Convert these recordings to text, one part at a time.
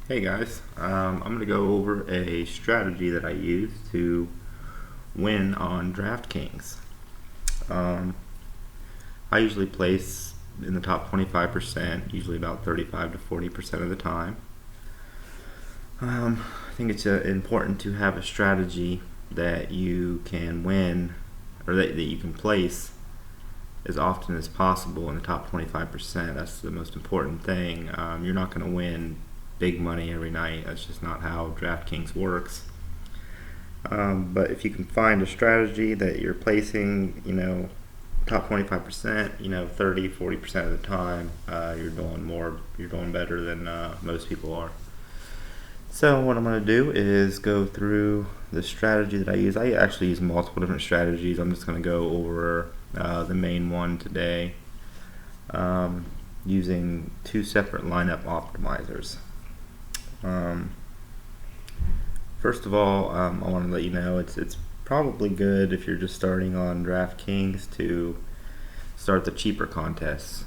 Hey guys, I'm going to go over a strategy that I use to win on Draftkings. Um, I usually place in the top 25%, usually about 35 to 40% of the time. I think it's important to have a strategy that you can win or that you can place as often as possible in the top 25%. That's the most important thing. You're not going to win big money every night. That's just not how DraftKings works. But if you can find a strategy that you're placing, top 25%, 30, 40% of the time, you're doing better than most people are. So what I'm going to do is go through the strategy that I use. I actually use multiple different strategies. I'm just going to go over the main one today, using two separate lineup optimizers. First of all, I want to let you know it's probably good if you're just starting on DraftKings to start the cheaper contests.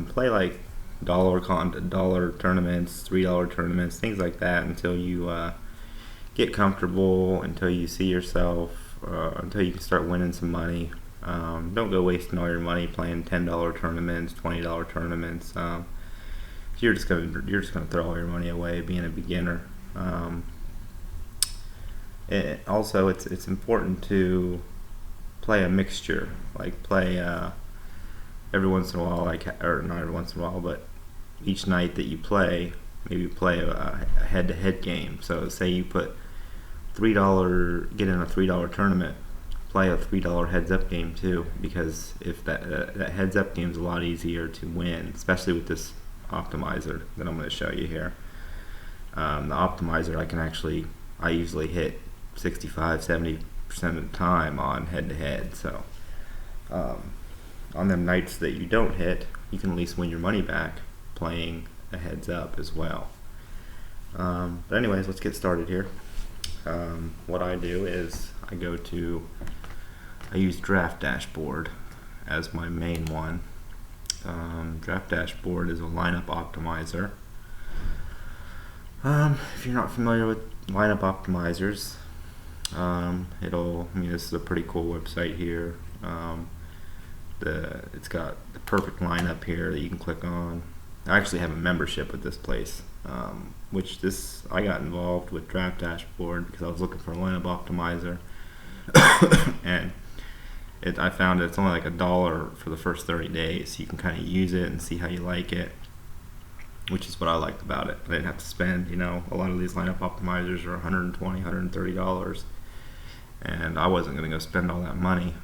Play like dollar tournaments, $3 tournaments, things like that until you get comfortable, until you see yourself, until you can start winning some money. Don't go wasting all your money playing $10 tournaments, $20 tournaments. You're just gonna throw all your money away being a beginner. Also, it's important to play a mixture, like play every once in a while, or not every once in a while, but each night that you play, maybe play a head-to-head game. So say you put get in a $3 tournament, play a $3 heads-up game too, because if that heads-up game is a lot easier to win, especially with this optimizer that I'm going to show you here. The optimizer I usually hit 65-70% of the time on head-to-head. So on them nights that you don't hit, you can at least win your money back playing a heads-up as well. But anyways, let's get started here. What I do is I use Draft Dashboard as my main one. Draft Dashboard is a lineup optimizer. If you're not familiar with lineup optimizers, this is a pretty cool website here. It's got the perfect lineup here that you can click on. I actually have a membership with this place, I got involved with Draft Dashboard because I was looking for a lineup optimizer, and I found it's only like $1 for the first 30 days. So you can kind of use it and see how you like it, which is what I liked about it. I didn't have to spend, a lot of these lineup optimizers are $120, $130, and I wasn't going to go spend all that money.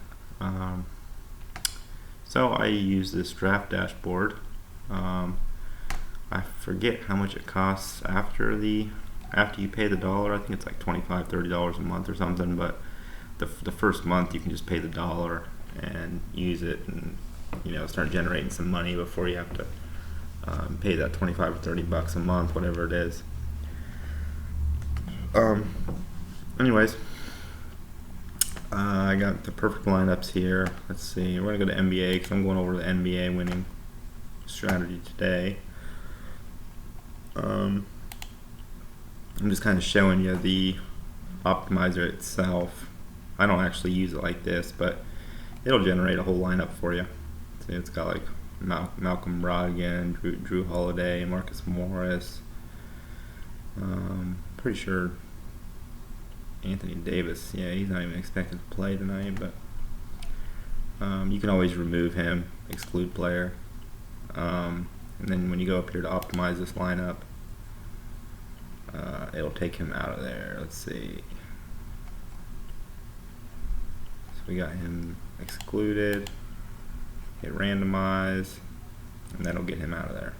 So I use this Draft Dashboard. I forget how much it costs after you pay the dollar. I think it's like $25, $30 a month or something, but the first month you can just pay the dollar and use it and start generating some money before you have to pay that 25 or 30 bucks a month, whatever it is. Anyways, I got the perfect lineups here. Let's see, we're gonna go to NBA because I'm going over the NBA winning strategy today. I'm just kind of showing you the optimizer itself. I don't actually use it like this, but it'll generate a whole lineup for you. See, it's got like Malcolm Brogdon, Drew Holiday, Marcus Morris. Pretty sure Anthony Davis. Yeah, he's not even expected to play tonight, but you can always remove him, exclude player. And then when you go up here to optimize this lineup, it'll take him out of there. Let's see. So we got him excluded. Hit randomize, and that'll get him out of there.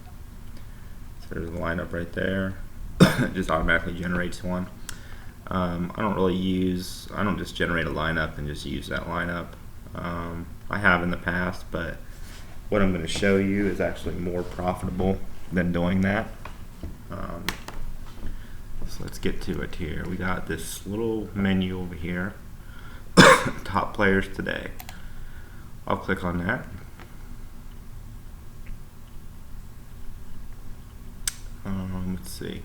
So there's the lineup right there. It just automatically generates one. I don't just generate a lineup and just use that lineup. I have in the past, but what I'm going to show you is actually more profitable than doing that. So let's get to it here. We got this little menu over here, top players today. I'll click on that. Let's see.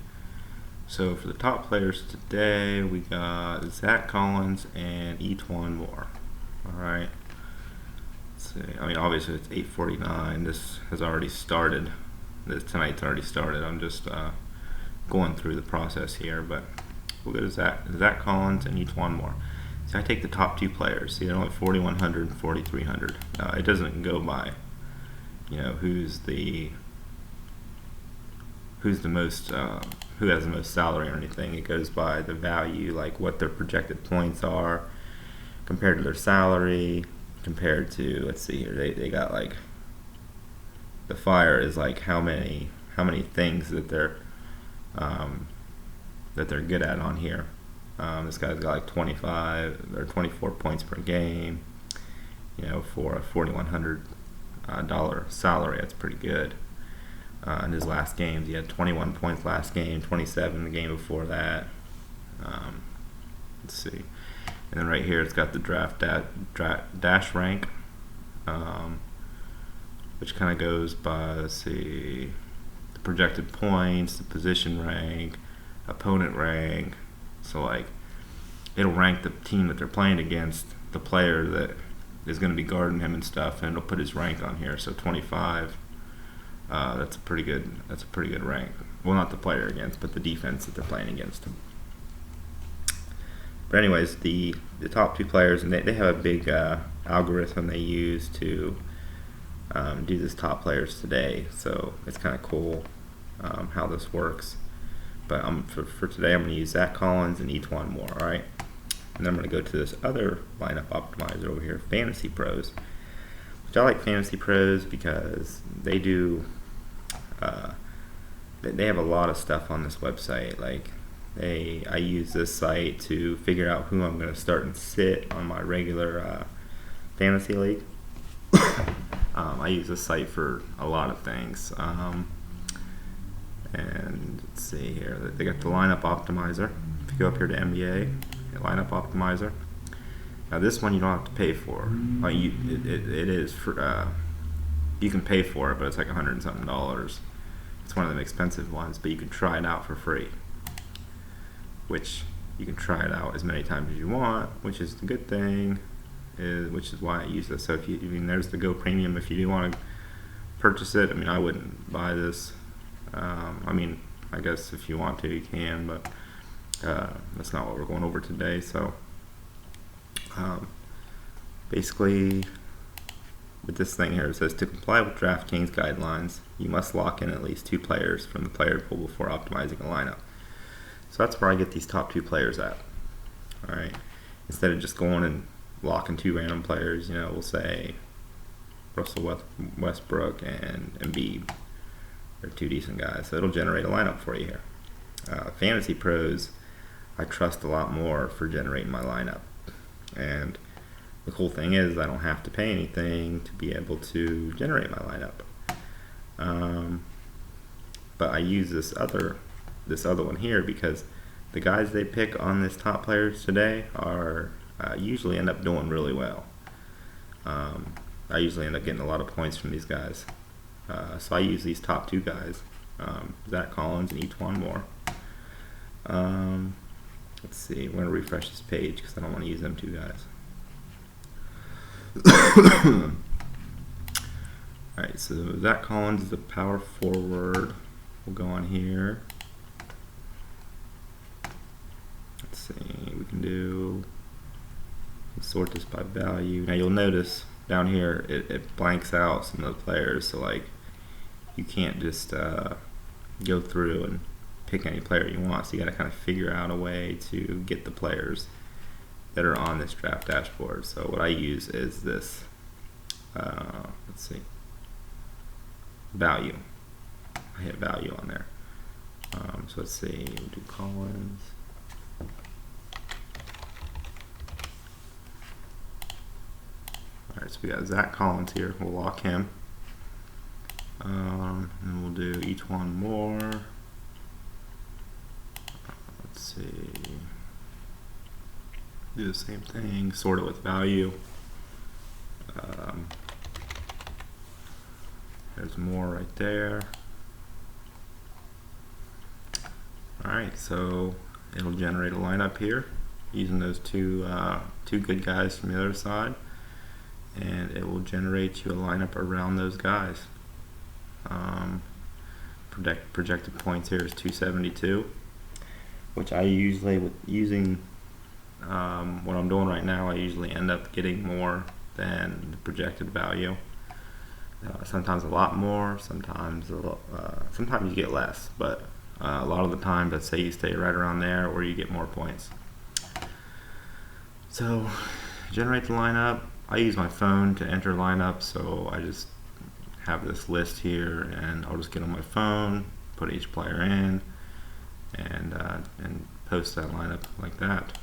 So for the top players today, we got Zach Collins and Etwan Moore. All right. Let's see. I mean, obviously it's 8:49. This has already started. Tonight's already started. I'm just going through the process here, but we'll go to Zach Collins and Etwan Moore. So I take the top two players. See, they're only 4,100 and 4,300. It doesn't go by, who's the most who has the most salary or anything. It goes by the value, like what their projected points are compared to their salary, compared to, let's see here, they got like, the fire is like how many things that they're good at on here. This guy's got like 25 or 24 points per game. For a $4,100 salary, that's pretty good. In his last games, he had 21 points last game, 27 the game before that. Let's see, and then right here it's got the draft dash rank, which kind of goes by, let's see, the projected points, the position rank, opponent rank. So like, it'll rank the team that they're playing against, the player that is going to be guarding him and stuff, and it'll put his rank on here. So 25. That's a pretty good rank. Well, not the player against, but the defense that they're playing against him. But anyways, the top two players, and they have a big algorithm they use to do this top players today. So it's kind of cool how this works. But for today, I'm going to use Zach Collins and Etwan Moore. All right, and then I'm going to go to this other lineup optimizer over here, Fantasy Pros. I like Fantasy Pros because they do they have a lot of stuff on this website. Like, I use this site to figure out who I'm going to start and sit on my regular fantasy league. I use this site for a lot of things. And let's see here, they got the lineup optimizer. If you go up here to NBA, lineup optimizer. Now this one you don't have to pay for. It is for, you can pay for it, but it's like $100 and something. It's one of the expensive ones, but you can try it out for free. Which you can try it out as many times as you want, which is the good thing. Which is why I use this. So there's the Go Premium. If you do want to purchase it, I wouldn't buy this. I guess if you want to, you can, but that's not what we're going over today. So. Basically, with this thing here, it says to comply with Draftkings guidelines, you must lock in at least two players from the player pool before optimizing a lineup. So that's where I get these top two players at. All right, instead of just going and locking two random players, we'll say Russell Westbrook and Embiid. They're two decent guys, so it'll generate a lineup for you here. Fantasy Pros, I trust a lot more for generating my lineup. And the cool thing is I don't have to pay anything to be able to generate my lineup. But I use this other one here because the guys they pick on this top players today are usually end up doing really well. I usually end up getting a lot of points from these guys. So I use these top two guys, Zach Collins and Etwan Moore. Let's see, I'm going to refresh this page because I don't want to use them two guys. Alright, so Zach Collins is a power forward. We'll go on here. Let's see, we can sort this by value. Now you'll notice down here it blanks out some of the players, so like you can't just go through and pick any player you want, so you got to kind of figure out a way to get the players that are on this draft dashboard. So what I use is this, let's see, value. I hit value on there. So let's see, we'll do Collins. Alright, so we got Zach Collins here. We'll lock him. And we'll do Etwan Moore. Let's see. Do the same thing, sort it with value. There's more right there. Alright, so it'll generate a lineup here using those two good guys from the other side, and it will generate you a lineup around those guys. Projected points here is 272, which I usually, with using what I'm doing right now, I usually end up getting more than the projected value. Sometimes a lot more, sometimes sometimes you get less, but a lot of the time, let's say you stay right around there, or you get more points. So, generate the lineup. I use my phone to enter lineup, so I just have this list here, and I'll just get on my phone, put each player in, and post that lineup like that.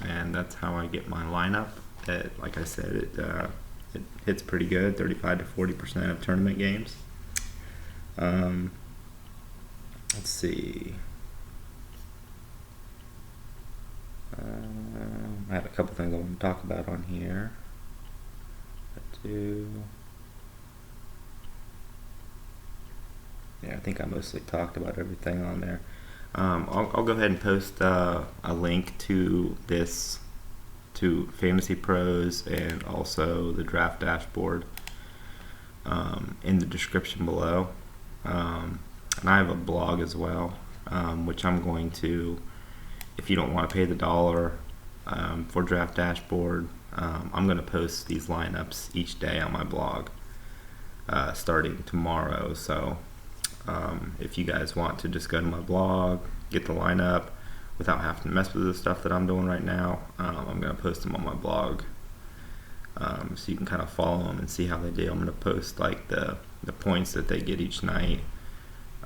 And that's how I get my lineup. Like I said, it hits pretty good, 35 to 40% of tournament games. Let's see. I have a couple things I want to talk about on here. Yeah, I think I mostly talked about everything on there. I'll go ahead and post a link to this, to Fantasy Pros, and also the draft dashboard in the description below. And I have a blog as well, which I'm going to, if you don't want to pay the $1 for draft dashboard, I'm going to post these lineups each day on my blog starting tomorrow. So if you guys want to just go to my blog, get the lineup without having to mess with the stuff that I'm doing right now, I'm going to post them on my blog, so you can kind of follow them and see how they do. I'm going to post like the points that they get each night,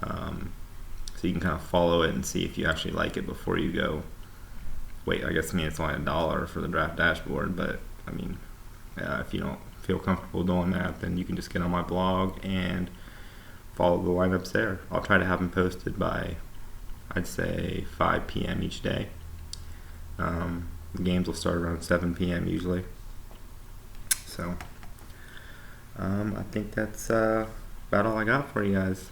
so you can kind of follow it and see if you actually like it before you go. Wait, I guess it's only $1 for the draft dashboard, but I mean, if you don't feel comfortable doing that, then you can just get on my blog and follow the lineups there. I'll try to have them posted by, I'd say, 5 p.m. each day. The games will start around 7 p.m. usually. So I think that's about all I got for you guys.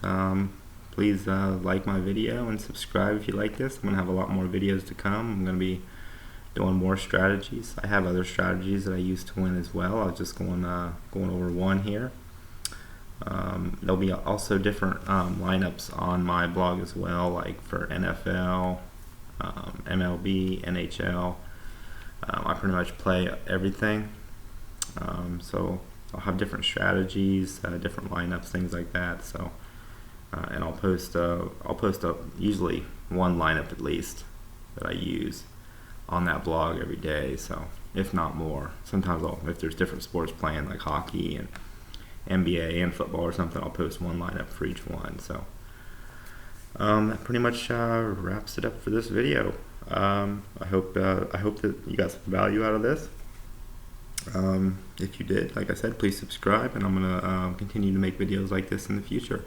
Please like my video and subscribe if you like this. I'm going to have a lot more videos to come. I'm going to be doing more strategies. I have other strategies that I use to win as well. I was just going over one here. There'll be also different lineups on my blog as well, like for NFL, MLB, NHL. I pretty much play everything. So I'll have different strategies, different lineups, things like that. So, and I'll post usually one lineup at least that I use on that blog every day. So if not more, sometimes if there's different sports playing like hockey and NBA and football or something, I'll post one lineup for each one. So that pretty much wraps it up for this video. I hope that you got some value out of this. If you did, like I said, please subscribe, and I'm gonna continue to make videos like this in the future.